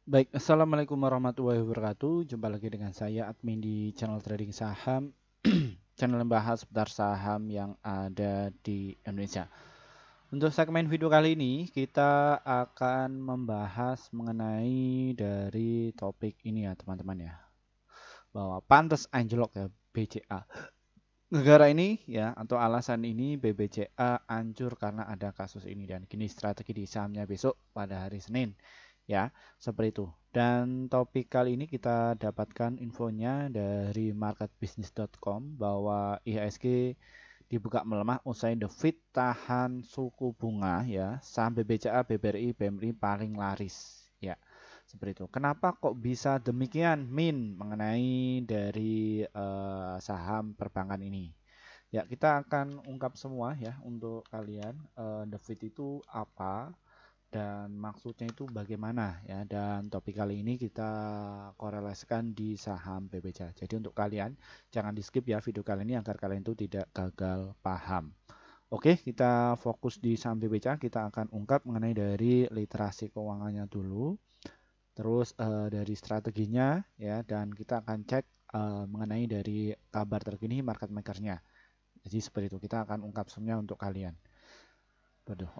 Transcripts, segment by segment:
Baik, assalamualaikum warahmatullahi wabarakatuh. Jumpa lagi dengan saya, admin di channel trading saham, channel yang bahas seputar saham yang ada di Indonesia. Untuk segmen video kali ini, kita akan membahas mengenai dari topik ini ya, teman-teman ya, bahwa pantas anjlok ya BCA. Negara ini ya, atau alasan ini BBCA hancur karena ada kasus ini dan kini strategi di sahamnya besok pada hari Senin. Ya, seperti itu. Dan topik kali ini kita dapatkan infonya dari marketbusiness.com bahwa IHSG dibuka melemah usai The Fed tahan suku bunga ya. Saham BBCA, BBRI, BMRI paling laris ya. Seperti itu. Kenapa kok bisa demikian, Min, mengenai dari saham perbankan ini? Ya, kita akan ungkap semua ya untuk kalian. The Fed itu apa? Dan maksudnya itu bagaimana ya, dan topik kali ini kita korelasikan di saham BBCA. Jadi untuk kalian jangan di skip ya video kali ini agar kalian itu tidak gagal paham. Oke, kita fokus di saham BBCA. Kita akan ungkap mengenai dari literasi keuangannya dulu, terus dari strateginya ya, dan kita akan cek mengenai dari kabar terkini market makernya. Jadi seperti itu, kita akan ungkap semuanya untuk kalian.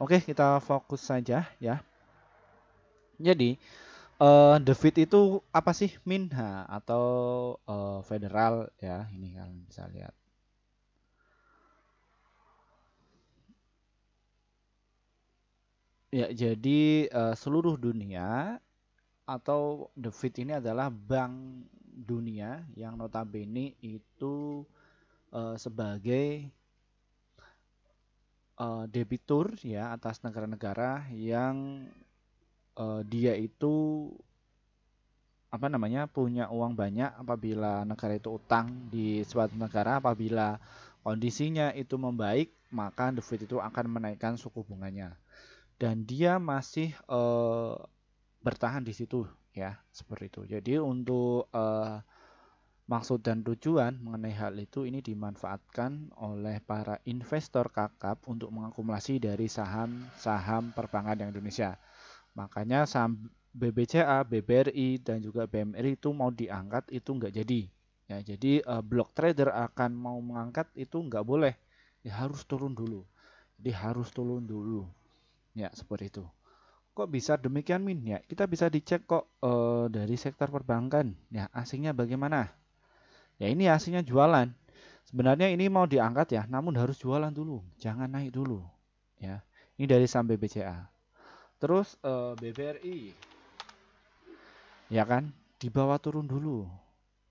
Oke, kita fokus saja ya. Jadi The Fed itu apa sih, Minha atau federal ya, ini kalian bisa lihat. Ya, jadi seluruh dunia atau The Fed ini adalah bank dunia yang notabene itu sebagai debitur ya atas negara-negara yang dia itu apa namanya punya uang banyak. Apabila negara itu utang di suatu negara, apabila kondisinya itu membaik, maka The Fed itu akan menaikkan suku bunganya dan dia masih bertahan di situ ya, seperti itu. Jadi untuk maksud dan tujuan mengenai hal itu ini dimanfaatkan oleh para investor kakap untuk mengakumulasi dari saham-saham perbankan yang Indonesia. Makanya saham BBCA, BBRI, dan juga BMRI itu mau diangkat itu nggak jadi. Ya, jadi block trader akan mau mengangkat itu nggak boleh. Ya, harus turun dulu. Jadi harus turun dulu. Ya, seperti itu. Kok bisa demikian, Min? Ya, kita bisa dicek kok dari sektor perbankan. Ya, asingnya bagaimana? Ya, ini asingnya jualan. Sebenarnya ini mau diangkat ya, namun harus jualan dulu. Jangan naik dulu. Ya, ini dari saham BBCA. Terus BBRI. Ya kan, di bawah turun dulu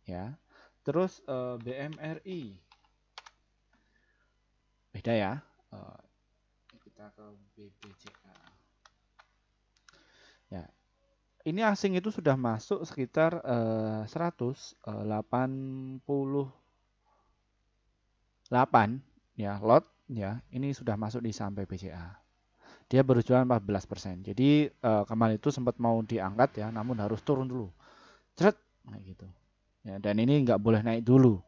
ya. Terus BMRI beda ya. Eh, kita ke BBCA ya. Ini asing itu sudah masuk sekitar 188 ya lot ya. Ini sudah masuk di saham BBCA. Dia baru jualan 14%. Jadi kemarin itu sempat mau diangkat ya, namun harus turun dulu. Cret, nah gitu. Ya, dan ini nggak boleh naik dulu.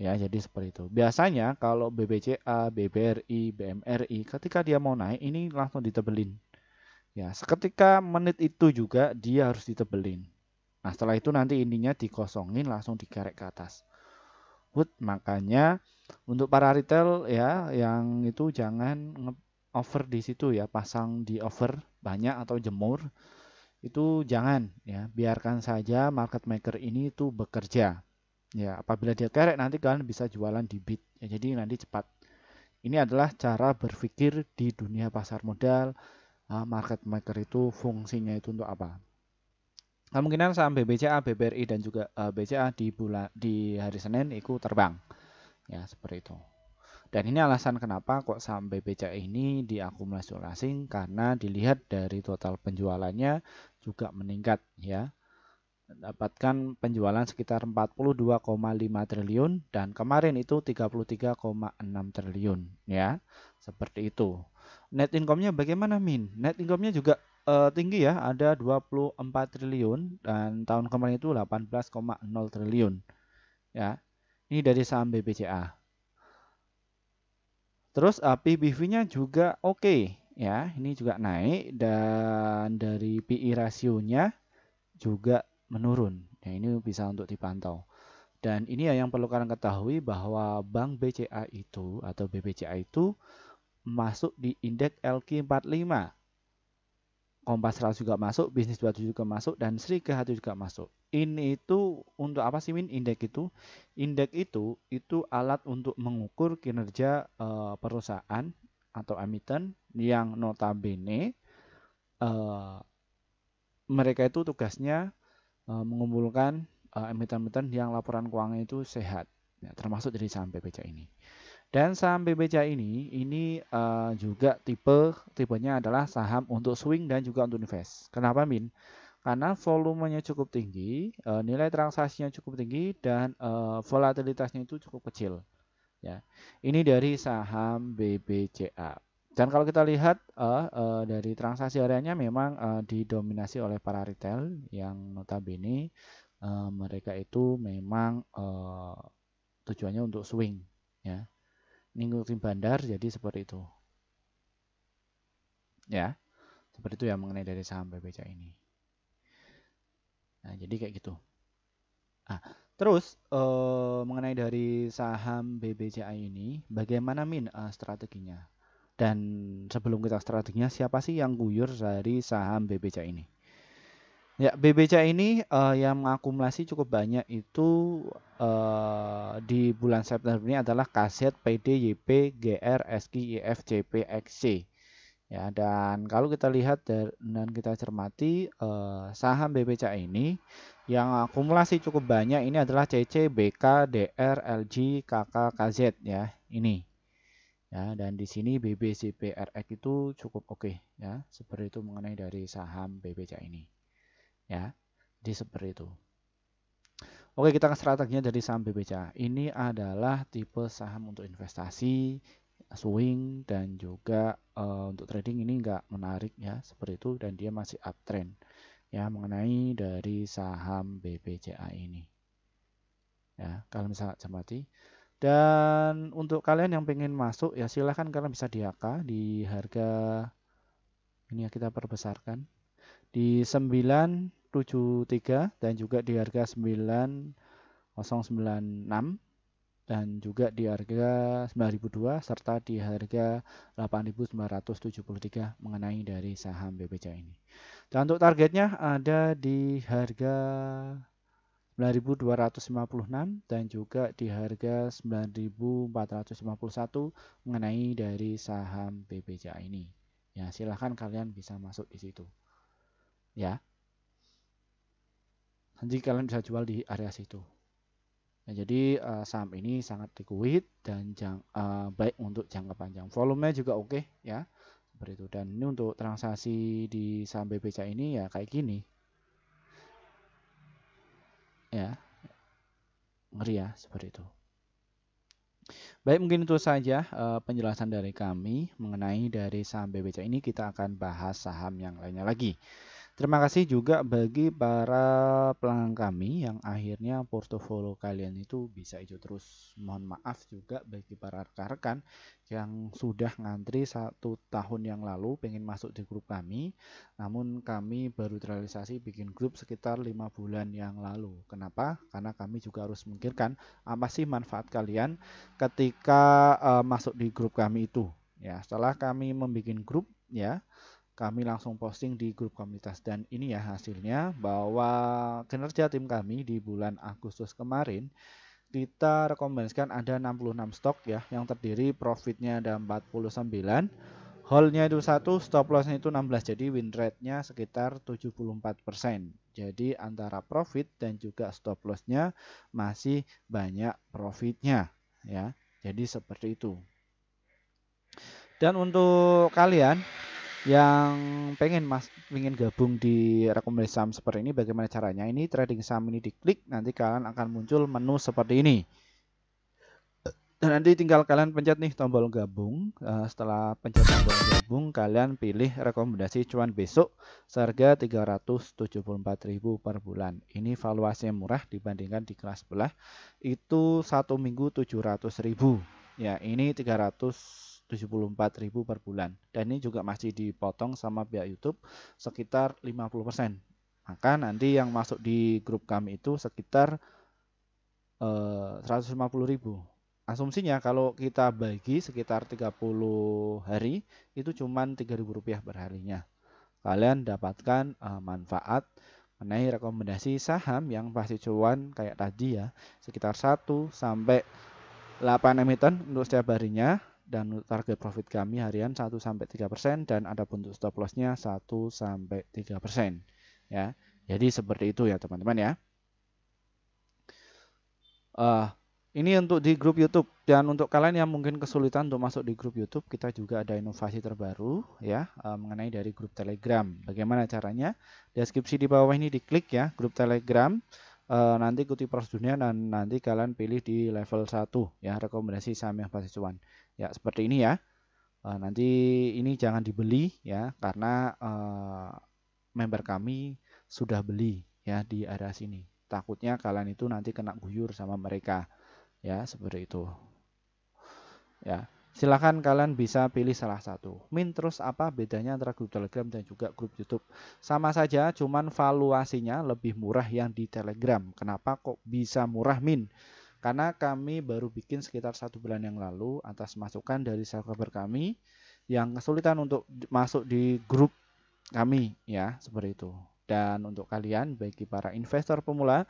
Ya, jadi seperti itu. Biasanya kalau BBCA, BBRI, BMRI, ketika dia mau naik, ini langsung ditebelin. Ya, seketika menit itu juga dia harus ditebelin. Nah, setelah itu nanti ininya dikosongin, langsung dikerek ke atas. Makanya untuk para retail ya, yang itu jangan over di situ ya, pasang di over banyak atau jemur. Itu jangan ya, biarkan saja market maker ini itu bekerja. Ya, apabila dia kerek nanti kalian bisa jualan di bid. Ya, jadi nanti cepat. Ini adalah cara berpikir di dunia pasar modal. Market maker itu fungsinya itu untuk apa? Kemungkinan saham BBCA, BBRI dan juga BCA di hari Senin itu terbang. Ya, seperti itu. Dan ini alasan kenapa kok saham BBCA ini diakumulasi asing, karena dilihat dari total penjualannya juga meningkat ya. Dapatkan penjualan sekitar 42,5 triliun dan kemarin itu 33,6 triliun ya. Seperti itu. Net income-nya bagaimana, Min? Net income-nya juga tinggi ya, ada 24 triliun dan tahun kemarin itu 18,0 triliun ya. Ini dari saham BBCA. Terus PBV-nya juga oke ya. Ini juga naik dan dari PI rasionya juga menurun. Nah, ini bisa untuk dipantau. Dan ini ya yang perlu kalian ketahui bahwa Bank BCA itu atau BBCA itu masuk di indeks LQ45. Kompas 100 juga masuk, Bisnis 27 juga masuk, dan Sri Ke1 juga masuk. Ini itu untuk apa sih Min? Indeks itu? Indeks itu alat untuk mengukur kinerja perusahaan atau emiten yang notabene mereka itu tugasnya mengumpulkan emiten-emiten yang laporan keuangan itu sehat, ya, termasuk dari saham BBCA ini. Dan saham BBCA ini juga tipenya adalah saham untuk swing dan juga untuk invest. Kenapa Min? Karena volumenya cukup tinggi, nilai transaksinya cukup tinggi, dan volatilitasnya itu cukup kecil. Ya, ini dari saham BBCA. Dan kalau kita lihat dari transaksi hariannya memang didominasi oleh para retail yang notabene mereka itu memang tujuannya untuk swing, ya. Ini ngikutin bandar, jadi seperti itu. Ya, seperti itu ya mengenai dari saham BBCA ini. Nah, jadi kayak gitu. Nah, terus mengenai dari saham BBCA ini, bagaimana Min strateginya? Dan sebelum kita strateginya, siapa sih yang guyur dari saham BBCA ini? Ya, BBCA ini yang mengakumulasi cukup banyak itu di bulan September ini adalah KZ, PD, YP, GR, SKI, IF, CP, XC. Ya, dan kalau kita lihat dan kita cermati saham BBCA ini yang akumulasi cukup banyak ini adalah CC, BK, DR, LG, KK, KZ ya. Ini. Ya, dan di sini BBCP RX itu cukup oke ya. Seperti itu mengenai dari saham BBCA ini. Ya. Jadi seperti itu. Oke, kita ke strateginya dari saham BBCA. Ini adalah tipe saham untuk investasi, swing, dan juga untuk trading ini enggak menarik ya, seperti itu, dan dia masih uptrend ya mengenai dari saham BBCA ini. Ya, kalian bisa cermati. Dan untuk kalian yang pengen masuk ya silahkan kalian bisa di HK di harga ini ya, kita perbesarkan di 973 dan juga di harga 9096 dan juga di harga 9002 serta di harga 8973 mengenai dari saham BBCA ini. Dan untuk targetnya ada di harga 9.256 dan juga di harga 9.451 mengenai dari saham BBCA ini. Ya, silahkan kalian bisa masuk di situ. Ya. Nanti kalian bisa jual di area situ. Nah, jadi saham ini sangat liquid dan baik untuk jangka panjang. Volumenya juga oke ya. Seperti itu. Dan ini untuk transaksi di saham BBCA ini ya kayak gini. Ya. Ngeri ya, seperti itu. Baik, mungkin itu saja penjelasan dari kami mengenai dari saham BBCA ini. Kita akan bahas saham yang lainnya lagi. Terima kasih juga bagi para pelanggan kami yang akhirnya portofolio kalian itu bisa hijau terus. Mohon maaf juga bagi para rekan-rekan yang sudah ngantri 1 tahun yang lalu pengen masuk di grup kami. Namun kami baru terrealisasi bikin grup sekitar 5 bulan yang lalu. Kenapa? Karena kami juga harus memikirkan apa sih manfaat kalian ketika masuk di grup kami itu. Ya, setelah kami membuat grup ya, kami langsung posting di grup komunitas dan ini ya hasilnya bahwa kinerja tim kami di bulan Agustus kemarin kita rekomendasikan ada 66 stok ya yang terdiri profitnya ada 49, hold-nya itu 1, stop loss-nya itu 16, jadi win rate-nya sekitar 74%. Jadi antara profit dan juga stop loss-nya masih banyak profitnya ya. Jadi seperti itu. Dan untuk kalian yang pengen gabung di rekomendasi saham seperti ini, bagaimana caranya? Ini trading saham ini diklik, nanti kalian akan muncul menu seperti ini. Dan nanti tinggal kalian pencet nih tombol gabung. Setelah pencet tombol gabung, kalian pilih rekomendasi cuan besok seharga 374.000 per bulan. Ini valuasinya murah dibandingkan di kelas sebelah itu 1 minggu 700.000. Ya, ini 374.000 per bulan. Dan ini juga masih dipotong sama pihak YouTube sekitar 50%. Maka nanti yang masuk di grup kami itu sekitar 150.000. Asumsinya kalau kita bagi sekitar 30 hari itu cuma Rp3.000 per harinya. Kalian dapatkan manfaat mengenai rekomendasi saham yang pasti cuan kayak tadi ya, sekitar 1 sampai 8 emiten untuk setiap harinya, dan untuk target profit kami harian 1 sampai 3% dan ada untuk stop loss-nya 1 sampai 3% ya. Jadi seperti itu ya teman-teman ya. Ini untuk di grup YouTube, dan untuk kalian yang mungkin kesulitan untuk masuk di grup YouTube, kita juga ada inovasi terbaru ya mengenai dari grup Telegram. Bagaimana caranya? Deskripsi di bawah ini diklik ya, grup Telegram. Nanti ikuti prosedurnya dan nanti kalian pilih di level 1 ya, rekomendasi saham yang pasti cuan. Ya, seperti ini ya. Nanti ini jangan dibeli ya, karena member kami sudah beli ya di area sini. Takutnya kalian itu nanti kena guyur sama mereka. Ya, seperti itu. Ya, silakan kalian bisa pilih salah satu. Min, terus apa bedanya antara grup Telegram dan juga grup YouTube? Sama saja, cuman valuasinya lebih murah yang di Telegram. Kenapa kok bisa murah, Min? Karena kami baru bikin sekitar 1 bulan yang lalu atas masukan dari subscriber kami yang kesulitan untuk masuk di grup kami ya, seperti itu. Dan untuk kalian bagi para investor pemula,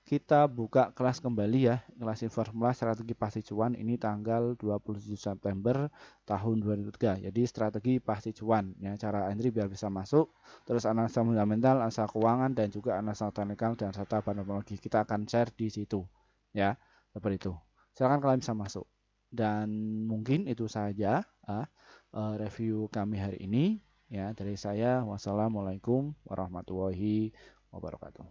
kita buka kelas kembali ya, kelas informal strategi pasti cuan ini tanggal 27 September tahun 2003. Jadi strategi pasti cuan ya, cara entry biar bisa masuk, terus analisa fundamental, analisa keuangan dan juga analisa teknikal dan serta teknologi kita akan share di situ ya, seperti itu. Silakan kalian bisa masuk. Dan mungkin itu saja review kami hari ini ya dari saya. Wassalamualaikum warahmatullahi wabarakatuh.